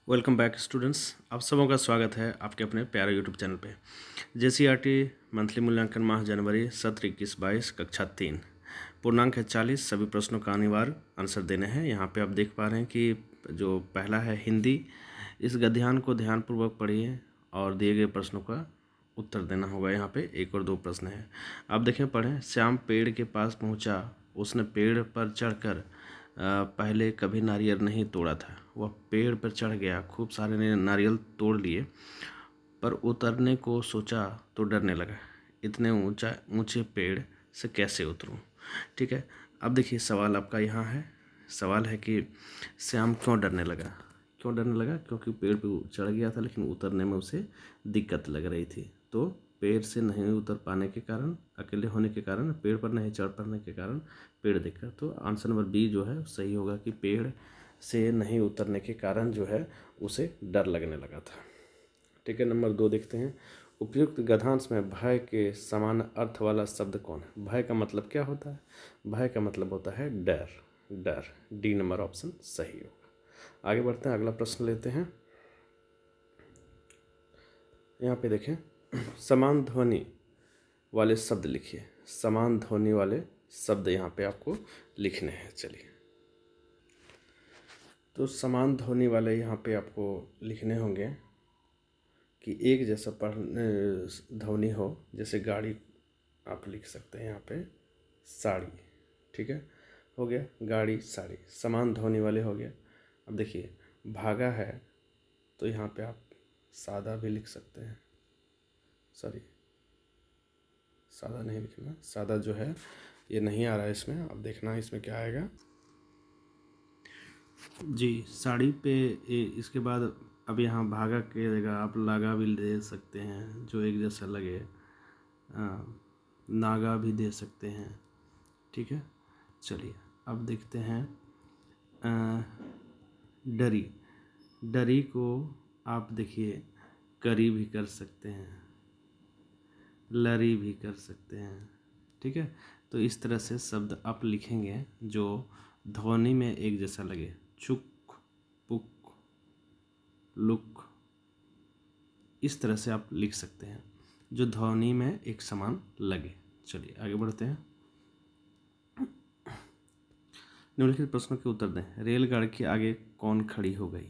Welcome back students. आप सबों का स्वागत है आपके अपने प्यारे यूट्यूब चैनल पे। JCRT मंथली मूल्यांकन माह जनवरी सत्र 21-22 कक्षा 3 पूर्णांक है 40। सभी प्रश्नों का अनिवार्य आंसर देने हैं। यहाँ पे आप देख पा रहे हैं कि जो पहला है हिंदी, इस गद्यांश को ध्यानपूर्वक पढ़िए और दिए गए प्रश्नों का उत्तर देना होगा। यहाँ पे एक और दो प्रश्न है, आप देखें पढ़ें। श्याम पेड़ के पास पहुँचा, उसने पेड़ पर चढ़कर पहले कभी नारियल नहीं तोड़ा था। वह पेड़ पर चढ़ गया, खूब सारे ने नारियल तोड़ लिए, पर उतरने को सोचा तो डरने लगा। इतने ऊंचे पेड़ से कैसे उतरूं? ठीक है, अब देखिए सवाल आपका यहाँ है। सवाल है कि श्याम क्यों डरने लगा? क्यों डरने लगा? क्योंकि पेड़ पे चढ़ गया था लेकिन उतरने में उसे दिक्कत लग रही थी। तो पेड़ से नहीं उतर पाने के कारण, अकेले होने के कारण, पेड़ पर नहीं चढ़ पाने के कारण पेड़ देखकर, तो आंसर नंबर बी जो है सही होगा कि पेड़ से नहीं उतरने के कारण जो है उसे डर लगने लगा था। ठीक है, नंबर 2 देखते हैं। उपयुक्त गद्यांश में भय के समान अर्थ वाला शब्द कौन है? भय का मतलब क्या होता है? भय का मतलब होता है डर। डर, डी नंबर ऑप्शन सही होगा। आगे बढ़ते हैं, अगला प्रश्न लेते हैं। यहाँ पे देखें, समान ध्वनि वाले शब्द लिखिए। समान ध्वनि वाले शब्द यहाँ पे आपको लिखने हैं। चलिए, तो समान ध्वनि वाले यहाँ पे आपको लिखने होंगे कि एक जैसा ध्वनि हो। जैसे गाड़ी आप लिख सकते हैं यहाँ पे साड़ी। ठीक है, हो गया गाड़ी साड़ी, समान ध्वनि वाले हो गया। अब देखिए भागा है, तो यहाँ पे आप सादा भी लिख सकते हैं। सॉरी, सादा नहीं लिखना, सादा जो है ये नहीं आ रहा है इसमें। अब देखना इसमें क्या आएगा जी। साड़ी पे इसके बाद अब यहाँ भागा के देगा, आप लागा भी दे सकते हैं जो एक जैसा लगे। नागा भी दे सकते हैं। ठीक है, चलिए अब देखते हैं डरी। डरी को आप देखिए करी भी कर सकते हैं, लरी भी कर सकते हैं। ठीक है, तो इस तरह से शब्द आप लिखेंगे जो ध्वनि में एक जैसा लगे। चुक, पुक, लुक, इस तरह से आप लिख सकते हैं जो ध्वनि में एक समान लगे। चलिए आगे बढ़ते हैं। निम्नलिखित प्रश्नों के उत्तर दें। रेलगाड़ी के आगे कौन खड़ी हो गई?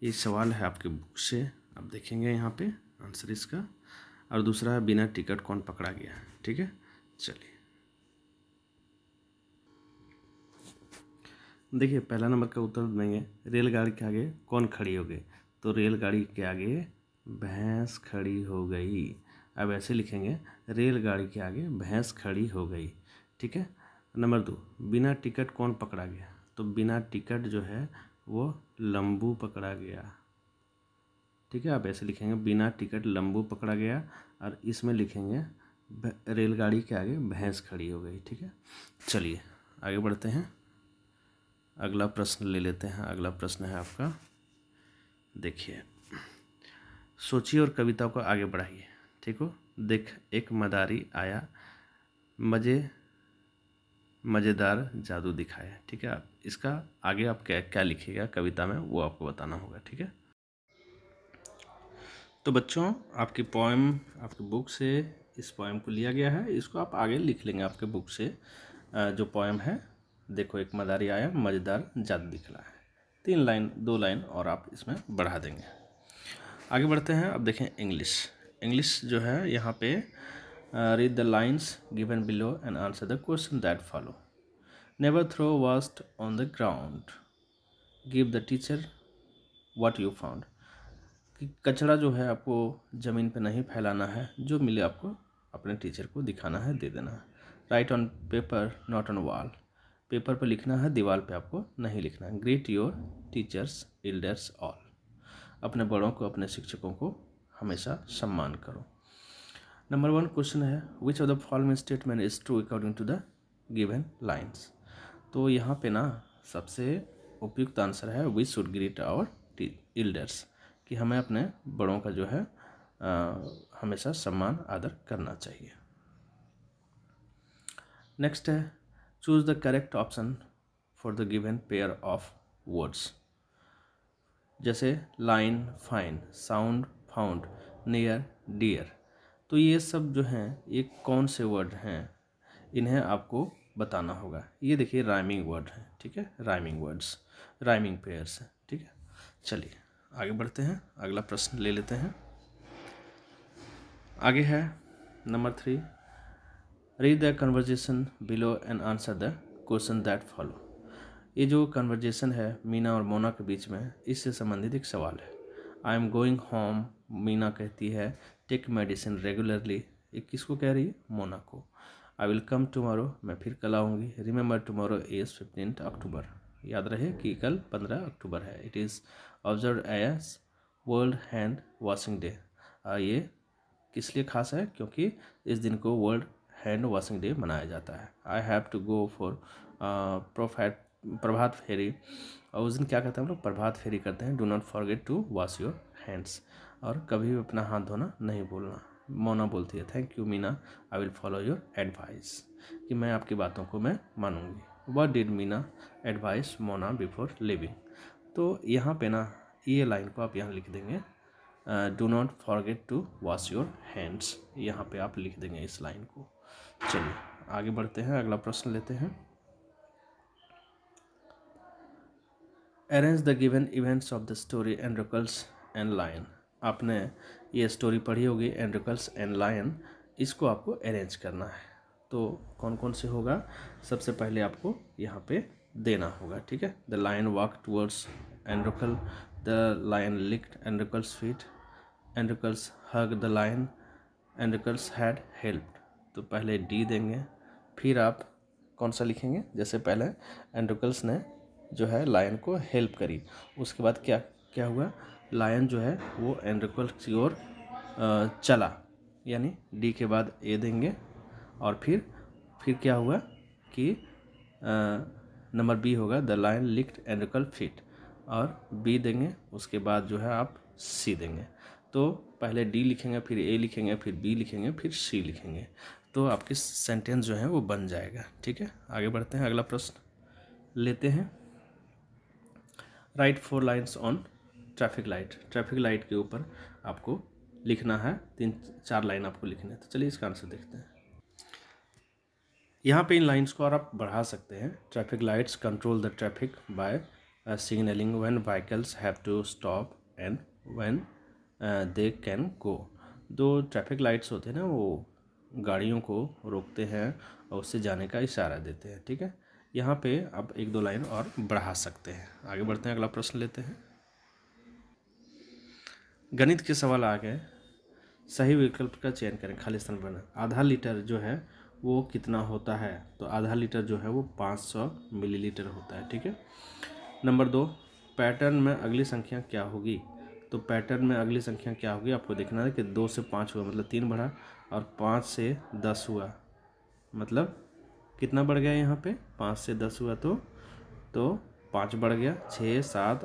ये सवाल है आपके बुक से, आप देखेंगे यहाँ पे आंसर इसका। और दूसरा है बिना टिकट कौन पकड़ा गया? ठीक है, चलिए देखिए पहला नंबर का उत्तर देंगे, रेलगाड़ी के आगे कौन खड़ी हो गई? तो रेलगाड़ी के आगे भैंस खड़ी हो गई। अब ऐसे लिखेंगे, रेलगाड़ी के आगे भैंस खड़ी हो गई। ठीक है, नंबर 2, बिना टिकट कौन पकड़ा गया? तो बिना टिकट जो है वो लंबू पकड़ा गया। ठीक है, आप ऐसे लिखेंगे, बिना टिकट लंबू पकड़ा गया। और इसमें लिखेंगे रेलगाड़ी के आगे भैंस खड़ी हो गई। ठीक है, चलिए आगे बढ़ते हैं, अगला प्रश्न ले लेते हैं। अगला प्रश्न है आपका, देखिए, सोचिए और कविता को आगे बढ़ाइए। ठीक हो, देख एक मदारी आया, मज़ेदार जादू दिखाया। ठीक है, आप इसका आगे आप क्या क्या लिखिएगा कविता में वो आपको बताना होगा। ठीक है, तो बच्चों आपकी पोएम आपकी बुक से इस पोएम को लिया गया है, इसको आप आगे लिख लेंगे आपके बुक से। जो पोएम है, देखो एक मदारी आया, मज़ेदार जादू दिखलाया, 3 लाइन 2 लाइन और आप इसमें बढ़ा देंगे। आगे बढ़ते हैं, अब देखें इंग्लिश। इंग्लिश जो है यहाँ पे read the lines given below and answer the question that follow. Never throw worst on the ground, give the teacher what you found. कि कचरा जो है आपको ज़मीन पे नहीं फैलाना है, जो मिले आपको अपने टीचर को दिखाना है, दे देना है। Right on paper not on wall, paper पे लिखना है, दीवार पे आपको नहीं लिखना है। Greet your teachers elders all, अपने बड़ों को अपने शिक्षकों को हमेशा सम्मान करो। नंबर 1 क्वेश्चन है, which of the following statement is true according to the given lines. तो यहाँ पे ना सबसे उपयुक्त आंसर है we should greet our elders, कि हमें अपने बड़ों का जो है हमेशा सम्मान आदर करना चाहिए। नेक्स्ट है, choose the correct option for the given pair of words. जैसे line, fine, sound, found, near, dear. तो ये सब जो हैं ये कौन से वर्ड हैं, इन्हें आपको बताना होगा। ये देखिए राइमिंग वर्ड है, ठीक है, राइमिंग वर्ड्स, राइमिंग पेयर्स हैं, ठीक है। चलिए आगे बढ़ते हैं, अगला प्रश्न ले लेते हैं। आगे है number 3, read the conversation below and answer the question that follow. ये जो कन्वर्जेशन है मीना और मोना के बीच में, इससे संबंधित एक सवाल है। I am going home, Meena कहती है टेक मेडिसिन रेगुलरली, ये किसको कह रही है, मोना को। आई विल कम टुमारो, मैं फिर कल आऊँगी। रिमेंबर टुमारो इज़ 15 अक्टूबर, याद रहे कि कल 15 अक्टूबर है। It is observe as world hand washing day, ये किस लिए खास है, क्योंकि इस दिन को वर्ल्ड हैंड वॉशिंग डे मनाया जाता है। I have to go for Prabhat Pheri, और उस दिन क्या करते हैं हम लोग, प्रभात फेरी करते हैं। Do not forget to wash your hands, और कभी भी अपना हाथ धोना नहीं भूलना। मोना बोलती है thank you Meena, I will follow your advice, कि मैं आपकी बातों को मैं मानूंगी। What did Meena advice Mona before living. तो यहाँ पे ना ये लाइन को आप यहाँ लिख देंगे, do not forget to wash your hands, यहाँ पे आप लिख देंगे इस लाइन को। चलिए आगे बढ़ते हैं, अगला प्रश्न लेते हैं। Arrange the given events of the story Androcles and lion. आपने ये स्टोरी पढ़ी होगी एंड्रोकल्स एंड लायन, इसको आपको अरेंज करना है। तो कौन कौन से होगा, सबसे पहले आपको यहाँ पे देना होगा, ठीक है। The lion walk towards Androcles, the lion licked Androcles feet, Androcles hug the lion, Androcles had helped. तो पहले डी देंगे, फिर आप कौन सा लिखेंगे, जैसे पहले एंड्रोकल्स ने जो है लायन को हेल्प करी, उसके बाद क्या क्या हुआ, लायन जो है वो एंड्रोकल्स की ओर चला, यानी डी के बाद ए देंगे। और फिर क्या हुआ कि नंबर बी होगा, द लायन लिक्ड एंड्रोकल फीट, और बी देंगे, उसके बाद जो है आप सी देंगे। तो पहले डी लिखेंगे, फिर ए लिखेंगे, फिर बी लिखेंगे, फिर सी लिखेंगे, तो आपके सेंटेंस जो है वो बन जाएगा, ठीक है। आगे बढ़ते हैं, अगला प्रश्न लेते हैं। Right 4 lines on traffic light. Traffic light के ऊपर आपको लिखना है, 3-4 लाइन आपको लिखना है। तो चलिए इसका आंसर देखते हैं। यहाँ पे इन लाइन्स को और आप बढ़ा सकते हैं। Traffic lights control the traffic by signalling when vehicles have to stop and when they can go. दो ट्रैफिक लाइट्स होते हैं ना, वो गाड़ियों को रोकते हैं और उससे जाने का इशारा देते हैं, ठीक है। यहाँ पे आप 1-2 लाइन और बढ़ा सकते हैं। आगे बढ़ते हैं, अगला प्रश्न लेते हैं। गणित के सवाल आ गए, सही विकल्प का चयन करें, खाली स्थान भरना। आधा लीटर जो है वो कितना होता है, तो आधा लीटर जो है वो 500 मिलीलीटर होता है, ठीक है। नंबर 2, पैटर्न में अगली संख्या क्या होगी, तो पैटर्न में अगली संख्या क्या होगी आपको देखना है कि 2 से 5 हुआ मतलब 3 बढ़ा, और 5 से 10 हुआ मतलब कितना बढ़ गया, यहाँ पे 5 से 10 हुआ तो 5 बढ़ गया, 6 7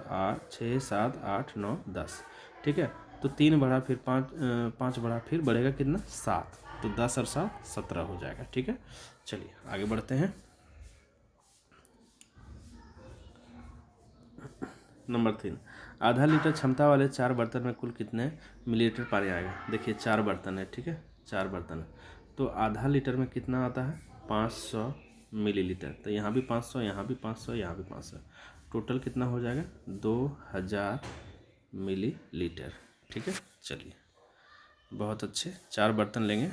8 9 10, ठीक है। तो 3 बढ़ा, फिर 5 बढ़ा, फिर बढ़ेगा कितना, 7, तो 10 और 7 17 हो जाएगा, ठीक है। चलिए आगे बढ़ते हैं। नंबर 3, आधा लीटर क्षमता वाले 4 बर्तन में कुल कितने मिलीलीटर पानी आएगा। देखिए 4 बर्तन है, ठीक है, 4 बर्तन है, तो आधा लीटर में कितना आता है, 500 मिलीलीटर। तो यहाँ भी 500, यहाँ भी 500, यहाँ भी 500, टोटल कितना हो जाएगा, 2000 मिलीलीटर, ठीक है। चलिए बहुत अच्छे, 4 बर्तन लेंगे।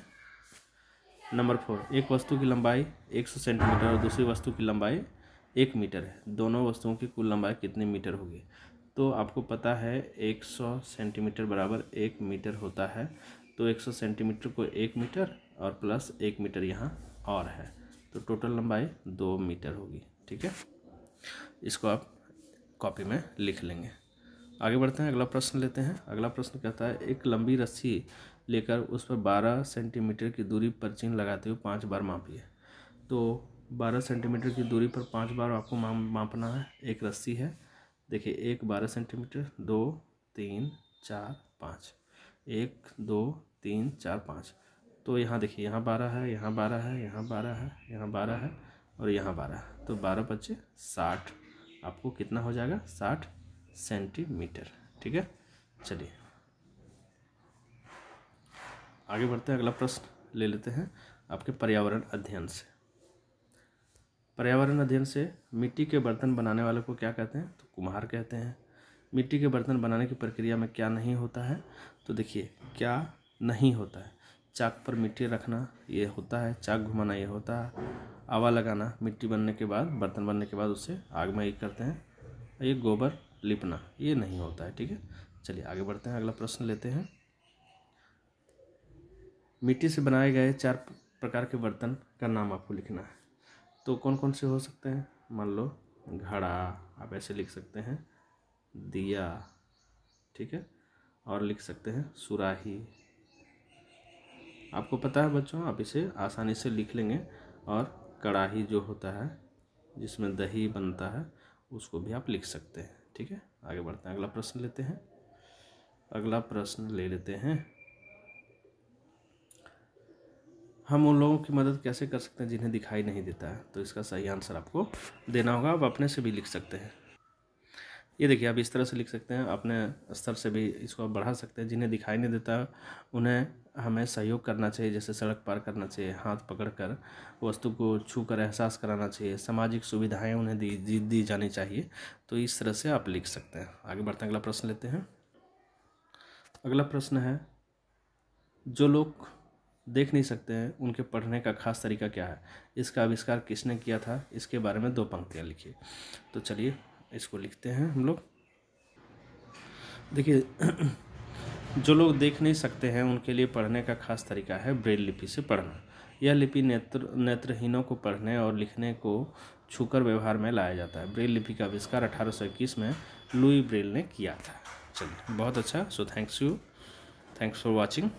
नंबर 4, एक वस्तु की लंबाई 100 सेंटीमीटर और दूसरी वस्तु की लंबाई 1 मीटर है, दोनों वस्तुओं की कुल लंबाई कितने मीटर होगी। तो आपको पता है 100 सेंटीमीटर बराबर 1 मीटर होता है, तो 100 सेंटीमीटर को 1 मीटर और प्लस 1 मीटर यहाँ और है, तो टोटल लंबाई 2 मीटर होगी, ठीक है। इसको आप कॉपी में लिख लेंगे। आगे बढ़ते हैं, अगला प्रश्न लेते हैं। अगला प्रश्न कहता है, एक लंबी रस्सी लेकर उस पर 12 सेंटीमीटर की दूरी पर चिन्ह लगाते हुए 5 बार मापिए। तो 12 सेंटीमीटर की दूरी पर 5 बार आपको मापना है। एक रस्सी है, देखिए 1 12 सेंटीमीटर, 2 3 4 5, 1 2 3 4 5, तो यहाँ देखिए यहाँ 12 है, यहाँ 12 है, यहाँ 12 है, यहाँ 12 है और यहाँ 12 है, तो 12 × 5 = 60, आपको कितना हो जाएगा, 60 सेंटीमीटर। ठीक है, चलिए आगे बढ़ते हैं। अगला प्रश्न ले लेते हैं आपके पर्यावरण अध्ययन से। पर्यावरण अध्ययन से मिट्टी के बर्तन बनाने वाले को क्या कहते हैं? तो कुम्हार कहते हैं। मिट्टी के बर्तन बनाने की प्रक्रिया में क्या नहीं होता है? तो देखिए क्या नहीं होता है। चाक पर मिट्टी रखना ये होता है, चाक घुमाना ये होता है, आवा लगाना मिट्टी बनने के बाद, बर्तन बनने के बाद उससे आग में ये करते हैं, ये गोबर लिपना ये नहीं होता है। ठीक है, चलिए आगे बढ़ते हैं। अगला प्रश्न लेते हैं। मिट्टी से बनाए गए 4 प्रकार के बर्तन का नाम आपको लिखना है। तो कौन कौन से हो सकते हैं? मान लो घड़ा, आप ऐसे लिख सकते हैं, दिया, ठीक है, और लिख सकते हैं सुराही। आपको पता है बच्चों, आप इसे आसानी से लिख लेंगे। और कढ़ाई जो होता है जिसमें दही बनता है उसको भी आप लिख सकते हैं। ठीक है, आगे बढ़ते हैं। अगला प्रश्न लेते हैं। अगला प्रश्न ले लेते हैं, हम उन लोगों की मदद कैसे कर सकते हैं जिन्हें दिखाई नहीं देता है? तो इसका सही आंसर आपको देना होगा। आप अपने से भी लिख सकते हैं। ये देखिए आप इस तरह से लिख सकते हैं, अपने स्तर से भी इसको आप बढ़ा सकते हैं। जिन्हें दिखाई नहीं देता उन्हें हमें सहयोग करना चाहिए, जैसे सड़क पार करना चाहिए, हाथ पकड़कर वस्तु को छूकर एहसास कराना चाहिए, सामाजिक सुविधाएं उन्हें दी जानी चाहिए। तो इस तरह से आप लिख सकते हैं। आगे बढ़ते हैं, अगला प्रश्न लेते हैं। अगला प्रश्न है, जो लोग देख नहीं सकते हैं उनके पढ़ने का खास तरीका क्या है? इसका आविष्कार किसने किया था? इसके बारे में 2 पंक्तियाँ लिखिए। तो चलिए इसको लिखते हैं हम लोग। देखिए जो लोग देख नहीं सकते हैं उनके लिए पढ़ने का खास तरीका है ब्रेल लिपि से पढ़ना। यह लिपि नेत्रहीनों को पढ़ने और लिखने को छूकर व्यवहार में लाया जाता है। ब्रेल लिपि का आविष्कार 1821 में लुई ब्रेल ने किया था। चलिए बहुत अच्छा। So thanks for watching.